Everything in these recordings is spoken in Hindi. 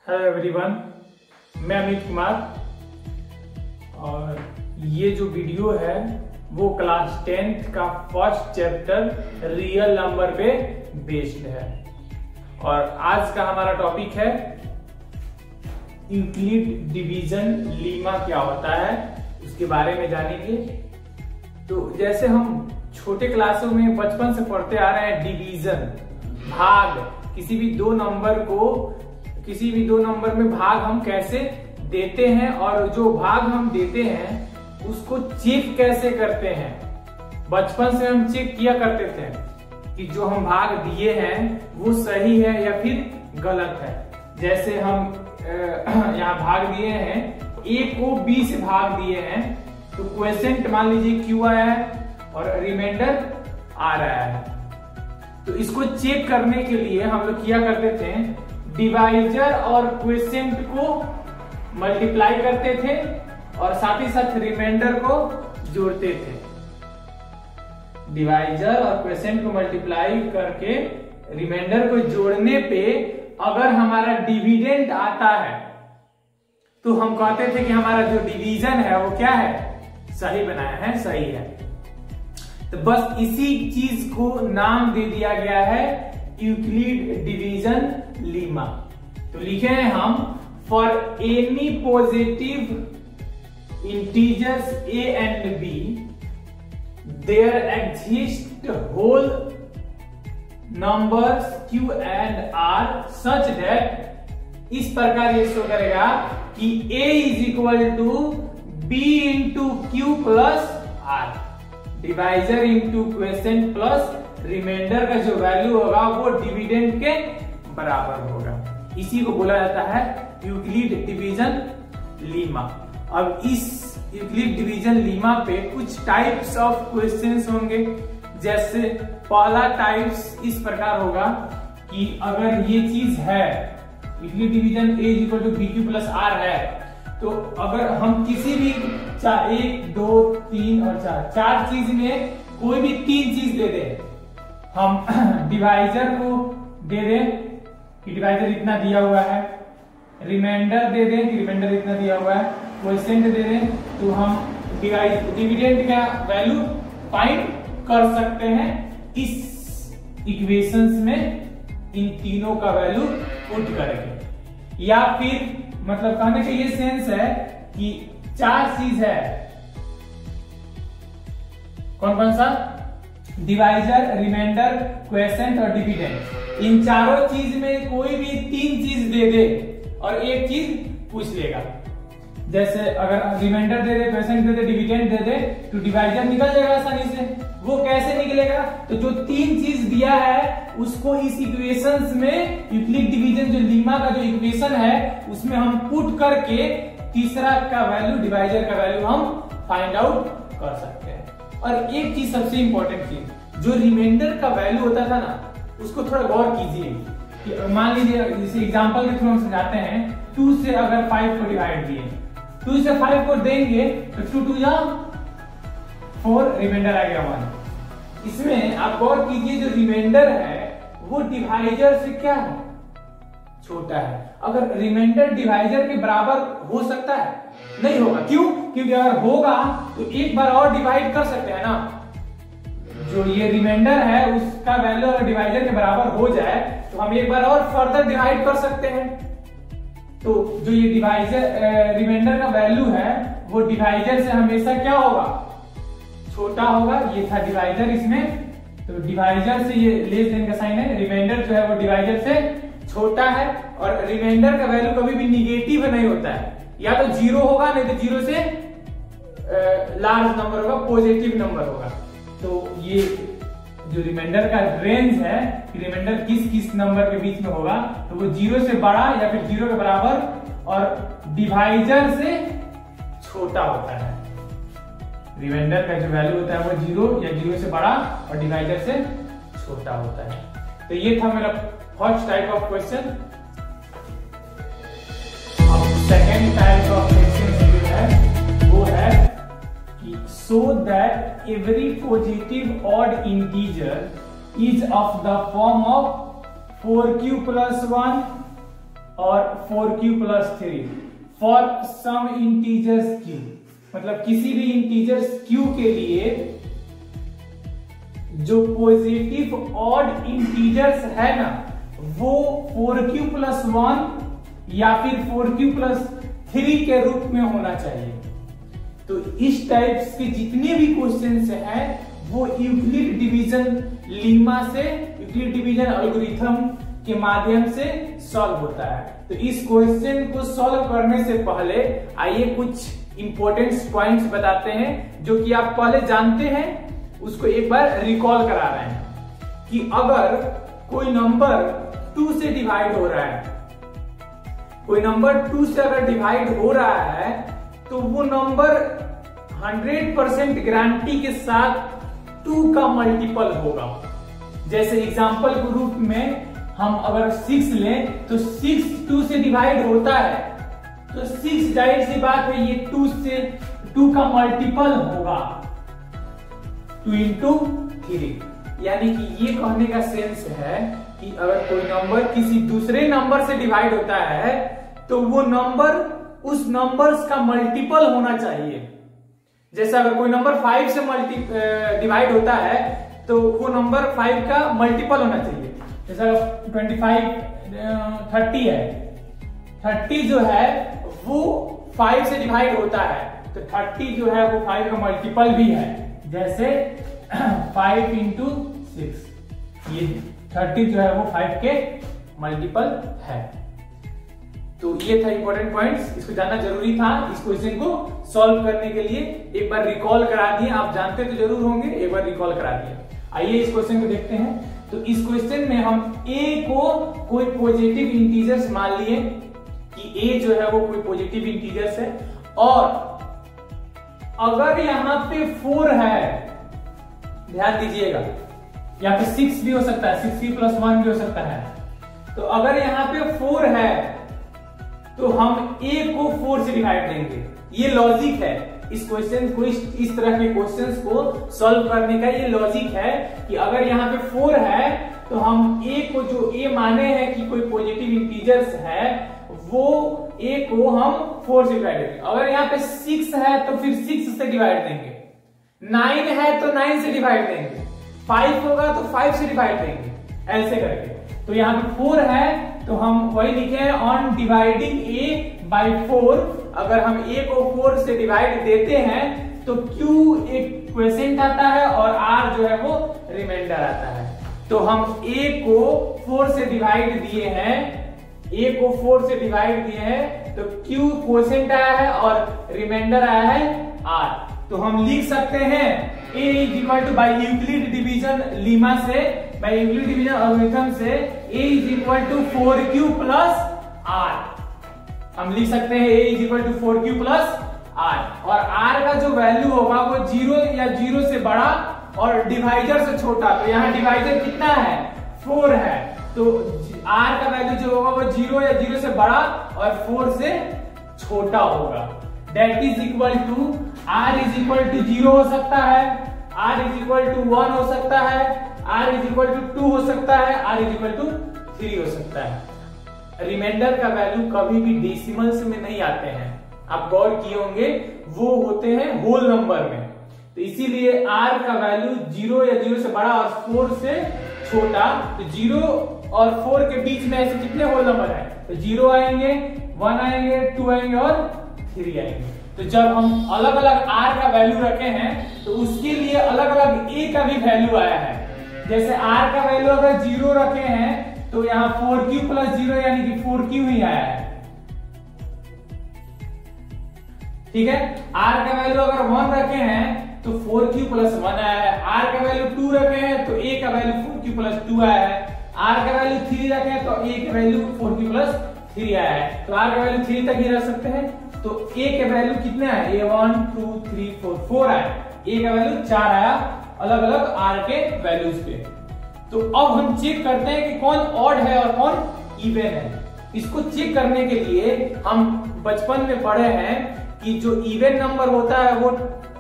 हेलो एवरीवन, मैं अमित कुमार और ये जो वीडियो है वो क्लास 10th का फर्स्ट चैप्टर रियल नंबर पे बेस्ड है। और आज का हमारा टॉपिक है यूक्लिड डिवीजन लीमा क्या होता है, उसके बारे में जानेंगे। तो जैसे हम छोटे क्लासों में बचपन से पढ़ते आ रहे हैं, डिवीजन भाग, किसी भी दो नंबर में भाग हम कैसे देते हैं और जो भाग हम देते हैं उसको चेक कैसे करते हैं। बचपन से हम चेक किया करते थे कि जो हम भाग दिए हैं वो सही है या फिर गलत है। जैसे हम यहाँ भाग दिए हैं, A को B से भाग दिए हैं तो क्वोशिएंट मान लीजिए Q आया है और रिमाइंडर आ रहा है। तो इसको चेक करने के लिए हम लोग किया करते थे, डिवाइजर और क्वोशिएंट को मल्टीप्लाई करते थे और साथ ही साथ रिमाइंडर को जोड़ते थे। डिवाइजर और क्वोशिएंट को मल्टीप्लाई करके रिमाइंडर को जोड़ने पे अगर हमारा डिविडेंड आता है तो हम कहते थे कि हमारा जो डिवीजन है वो क्या है, सही बनाया है, सही है। तो बस इसी चीज को नाम दे दिया गया है यूक्लिड डिवीजन लीमा। तो लिखे हैं हम, for any positive integers a and b there exist whole numbers q and r such that, इस प्रकार ये शो करेगा कि a is equal to b into q plus r, divisor into quotient plus remainder का जो वैल्यू होगा वो डिविडेंड के बराबर होगा। इसी को बोला जाता है यूक्लिड डिवीजन लीमा। अब इस यूक्लिड डिवीजन लीमा पे कुछ टाइप्स ऑफ क्वेश्चंस होंगे। जैसे पहला टाइप्स इस प्रकार होगा कि अगर ये चीज है, Euclid division a equal to bq plus r है, तो अगर हम किसी भी 1, 2, 3 और 4 चीज में कोई भी 3 चीज दे दे, हम डिवाइजर को दे दें कि डिवाइजर इतना दिया हुआ है, रिमाइंडर दे दें कि रिमाइंडर इतना दिया हुआ है, क्वोशिएंट दे दें, तो हम डिविडेंड का वैल्यू फाइंड कर सकते हैं इस इक्वेशंस में, इन तीनों का वैल्यू पुट करके। या फिर मतलब कहने का ये सेंस है कि 4 चीज है, कौन कौन सा, डिवाइजर, रिमाइंडर, क्वोशिएंट और डिविडेंड। इन चारों चीज में कोई भी 3 चीज दे दे और एक चीज पूछ लेगा। जैसे अगर रिमाइंडर दे दे, क्वोशिएंट दे दे, डिविडेंड दे दे, तो डिवाइजर निकल जाएगा आसानी से। वो कैसे निकलेगा, तो जो 3 चीज दिया है उसको इस इक्वेशंस में, यूक्लिड डिवीजन जो लीमा का जो इक्वेशन है उसमें हम पुट करके तीसरा का वैल्यू, डिवाइजर का वैल्यू हम फाइंड आउट कर सकते हैं। और एक चीज सबसे इंपॉर्टेंट चीज, जो रिमाइंडर का वैल्यू होता था ना, उसको थोड़ा गौर कीजिए कि मान लीजिए जैसे एग्जांपल के थ्रू हम समझाते हैं, 2 से अगर 5 को डिवाइड दिए, 2 से 5 को देंगे तो 2 2 जा 4, रिमाइंडर आ गया 1। इसमें आप गौर कीजिए, जो रिमाइंडर है वो डिवाइजर से क्या है, छोटा है। अगर रिमाइंडर डिवाइजर के बराबर हो सकता है, नहीं होगा। क्यों? क्योंकि अगर होगा तो एक बार और डिवाइड कर सकते हैं ना। जो ये रिमाइंडर है उसका वैल्यू अगर डिवाइजर के बराबर हो जाए तो हम एक बार और फर्दर डिवाइड कर सकते हैं। तो जो ये डिवाइजर रिमाइंडर का वैल्यू है वो डिवाइजर से हमेशा क्या होगा, छोटा होगा। ये था डिवाइजर इसमें, तो डिवाइजर से ये लेस देन का साइन है, रिमाइंडर जो है वो डिवाइजर से छोटा है। और रिमाइंडर का वैल्यू कभी भी निगेटिव नहीं होता है, या तो 0 होगा, नहीं तो 0 से लार्ज नंबर होगा, पॉजिटिव नंबर होगा। तो ये जो रिमाइंडर का रेंज है, रिमाइंडर किस किस नंबर के बीच में होगा, तो वो 0 से बड़ा या फिर 0 के बराबर और डिवाइजर से छोटा होता है। रिमाइंडर का जो वैल्यू होता है वो 0 या 0 से बड़ा और डिवाइजर से छोटा होता है। तो ये था मेरा फर्स्ट टाइप ऑफ क्वेश्चन। अब सेकेंड टाइप ऑफ क्वेश्चन जो है वो है कि show that every positive odd integer is of the form of 4q plus 1 और 4q plus 3 for some integers q, मतलब किसी भी इंटीजर्स q के लिए जो पॉजिटिव ऑड इंटीजर्स है ना वो 4q प्लस 1 या फिर 4q प्लस 3 के रूप में होना चाहिए। तो इस टाइप्स के जितने भी क्वेश्चंस हैं वो यूक्लिड डिवीजन लीमा से, यूक्लिड डिवीजन एल्गोरिथम के माध्यम से सॉल्व होता है। तो इस क्वेश्चन को सॉल्व करने से पहले आइए कुछ इंपॉर्टेंट पॉइंट्स बताते हैं जो कि आप पहले जानते हैं, उसको एक बार रिकॉल करा रहे हैं कि अगर कोई नंबर 2 से डिवाइड हो रहा है, कोई नंबर 2 से अगर डिवाइड हो रहा है तो वो नंबर 100% गारंटी के साथ 2 का मल्टीपल होगा। जैसे एग्जांपल के रूप में हम अगर 6 लें तो 6 2 से डिवाइड होता है तो 6 जाहिर सी बात है ये 2 का मल्टीपल होगा 2 into 3। यानी कि ये कहने का सेंस है कि अगर कोई नंबर किसी दूसरे नंबर से डिवाइड होता है तो वो नंबर उस नंबर्स का मल्टीपल होना चाहिए। जैसे अगर कोई नंबर 5 से डिवाइड होता है तो वो नंबर 5 का मल्टीपल होना चाहिए। जैसे 25 30 है, 30 जो है वो 5 से डिवाइड होता है तो 30 जो है वो 5 का मल्टीपल भी है। जैसे 5 into 6, ये 30 जो है वो 5 के मल्टीपल है। तो ये था इंपॉर्टेंट पॉइंट्स, इसको जानना जरूरी था। इस क्वेश्चन को सॉल्व करने के लिए एक बार रिकॉल करा दिए, आप जानते तो जरूर होंगे, एक बार रिकॉल करा दिया। आइए इस क्वेश्चन को देखते हैं। तो इस क्वेश्चन में हम a को कोई पॉजिटिव इंटीजर्स मान लिए कि a जो है वो कोई पॉजिटिव इंटीजर्स है, और अगर यहां पे 4 है, ध्यान दीजिएगा, या फिर 6 भी हो सकता है, 6 प्लस 1 भी हो सकता है। तो अगर यहां पे 4 है तो हम a को 4 से डिवाइड देंगे। ये लॉजिक है इस क्वेश्चन को, इस तरह के क्वेश्चंस को सॉल्व करने का ये लॉजिक है कि अगर यहाँ पे 4 है तो हम a को, जो a माने हैं कि कोई पॉजिटिव इंटीजर्स है, वो a को हम 4 से डिवाइड देंगे। अगर यहाँ पे 6 है तो फिर 6 से डिवाइड देंगे, 9 है तो 9 से डिवाइड देंगे, 5 होगा तो 5 से डिवाइड देंगे, ऐसे करके। तो यहाँ पे 4 है तो हम वही लिखे हैं ऑन डिवाइडिंग a बाई 4। अगर हम a को 4 से डिवाइड देते हैं तो q एक क्वोशिएंट आता है और r जो है वो रिमाइंडर आता है। तो हम a को 4 से डिवाइड दिए हैं, a को 4 से डिवाइड दिए हैं तो q क्वोशिएंट आया है और रिमाइंडर आया है r। तो हम लिख सकते हैं a is equal to by Euclid division lemma से, बाई यूक्लिड डिवीजन एल्गोरिथम से a is equal to 4q plus r। हम लिख सकते हैं a is equal to 4q plus r, और r का जो वैल्यू होगा वो 0 या 0 से बड़ा और डिवाइजर से छोटा। तो यहाँ डिवाइजर कितना है, 4 है, तो r का वैल्यू जो होगा वो 0 या 0 से बड़ा और 4 से छोटा होगा। That is equal to r is equal to 0 हो सकता है, r इज इक्वल टू 1 हो सकता है, r इज इक्वल टू 2 हो सकता है, r इज इक्वल टू 3 हो सकता है। रिमाइंडर का वैल्यू कभी भी डेसिमल्स में नहीं आते हैं, आप गौर किए होंगे, वो होते हैं होल नंबर में। तो इसीलिए r का वैल्यू 0 या 0 से बड़ा और 4 से छोटा। तो 0 और 4 के बीच में ऐसे कितने होल नंबर है, तो 0 आएंगे, 1 आएंगे, 2 आएंगे और 3 आएंगे। तो जब हम अलग अलग r का वैल्यू रखे हैं तो उसके लिए अलग अलग a का भी वैल्यू आया है। जैसे r का वैल्यू अगर 0 रखे हैं तो यहाँ 4q प्लस 0 यानी कि 4q ही आया है, ठीक है। r का वैल्यू अगर 1 रखे हैं तो 4q प्लस 1 आया है, r का वैल्यू 2 रखे हैं तो a का वैल्यू 4q प्लस 2 आया है, r का वैल्यू 3 रखे हैं तो a का वैल्यू 4q प्लस 3 आया है। तो r का वैल्यू 3 तक ही रख सकते हैं। तो a के वैल्यू कितने आए, a 1 2 3 4 आया, a का वैल्यू 4 आया अलग अलग r के वैल्यूज पे। तो अब हम चेक करते हैं कि कौन ऑड है और कौन इवन है। इसको चेक करने के लिए हम बचपन में पढ़े हैं कि जो इवन नंबर होता है वो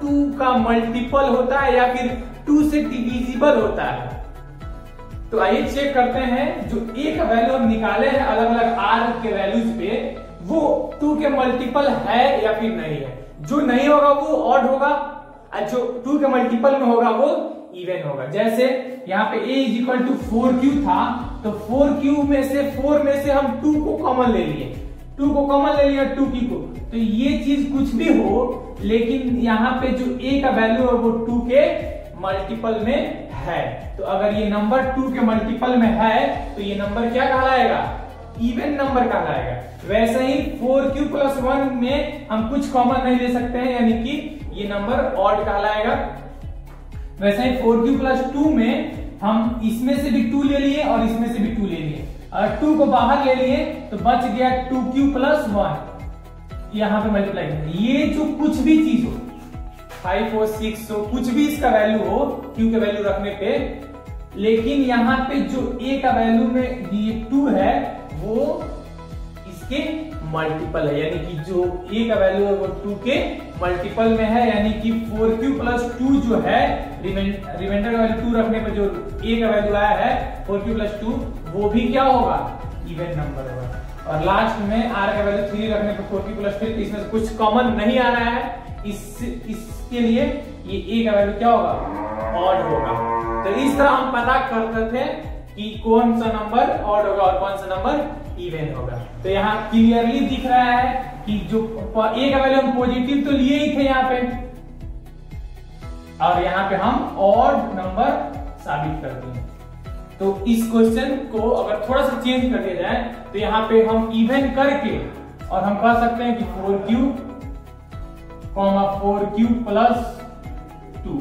2 का मल्टीपल होता है या फिर 2 से डिविजिबल होता है। तो आइए चेक करते हैं, जो ए का वैल्यू हम निकाले हैं अलग अलग आर के वैल्यूज पे, वो 2 के मल्टीपल है या फिर नहीं है। जो नहीं होगा वो ऑड होगा, और जो 2 के मल्टीपल में होगा वो इवन होगा। जैसे यहाँ पे a is equal to 4q था, तो 4q में से 4 में से हम 2 को कॉमन ले लिए, 2 को कॉमन ले लिया 2q को। तो ये चीज कुछ भी हो, लेकिन यहाँ पे जो a का वैल्यू है वो 2 के मल्टीपल में है। तो अगर ये नंबर 2 के मल्टीपल में है तो ये नंबर क्या कहलाएगा, इवन नंबर कहलाएगा। वैसे ही 4q + 1 में हम कुछ कॉमन नहीं ले सकते हैं, यानी कि ये नंबर ऑड कहलाएगा। वैसे ही 4q + 2 में हम इसमें से भी 2 ले लिए और इसमें से भी 2 ले लिए, और 2 को बाहर ले लिए तो बच गया 2q + 1, यहाँ पे मल्टीप्लाई करेंगे। ये जो कुछ भी चीज हो, 5 हो 6 हो, कुछ भी इसका वैल्यू हो q का वैल्यू रखने पे, लेकिन यहाँ पे जो a का वैल्यू में ये 2 है वो इसके मल्टीपल है, यानी कि जो a का वैल्यू है वो 2 के मल्टीपल में है, यानी कि 4q + 2 जो है रिमाइंडर का वैल्यू 2 रखने पर जो a का वैल्यू आया है 4q + 2, वो भी क्या होगा, इवन नंबर होगा। और लास्ट में r का वैल्यू 3 रखने पर 4q + 3, इसमें से कुछ कॉमन नहीं आ रहा है, इसके लिए ये a का वैल्यू क्या होगा, ऑड होगा। तो इस तरह हम पता करते थे कि कौन सा नंबर ऑड होगा और कौन सा नंबर इवन होगा। तो यहाँ क्लियरली दिख रहा है कि जो a का वैल्यू हम पॉजिटिव तो लिए ही थे यहाँ पे, और यहाँ पे हम ऑड नंबर साबित कर दिए। तो इस क्वेश्चन को अगर थोड़ा सा चेंज कर दिया जाए तो यहाँ पे हम इवन करके और हम कह सकते हैं कि 4q + 2,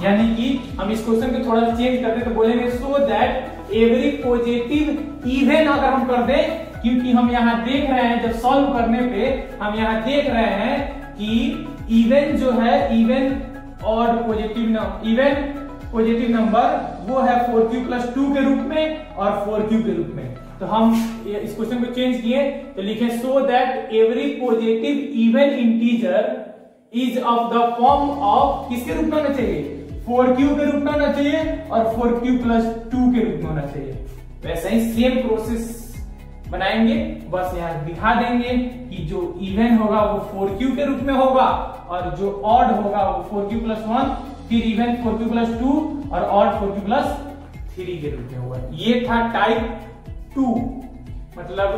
यानी कि हम इस क्वेश्चन को थोड़ा सा चेंज करते तो बोलेंगे so that every positive even अगर हम कर दें, क्योंकि हम यहाँ देख रहे हैं जब सॉल्व करने पे हम यहाँ देख रहे हैं कि इवन जो है, इवन और पॉजिटिव नंबर वो है 4q + 2 के रूप में और 4q के रूप में। तो हम इस क्वेश्चन को चेंज किए तो लिखे so that every positive even integer is of the form of, किसके रूप में होना चाहिए, 4q के रूप में होना चाहिए और 4q + 2 के रूप में होना चाहिए। वैसे ही सेम प्रोसेस बनाएंगे, बस यहाँ दिखा देंगे कि जो इवन होगा वो 4q के रूप में होगा और जो ऑड होगा वो 4q + 1, फिर इवन 4q + 2 और ऑड 4q + 3 के रूप में होगा। ये था टाइप 2, मतलब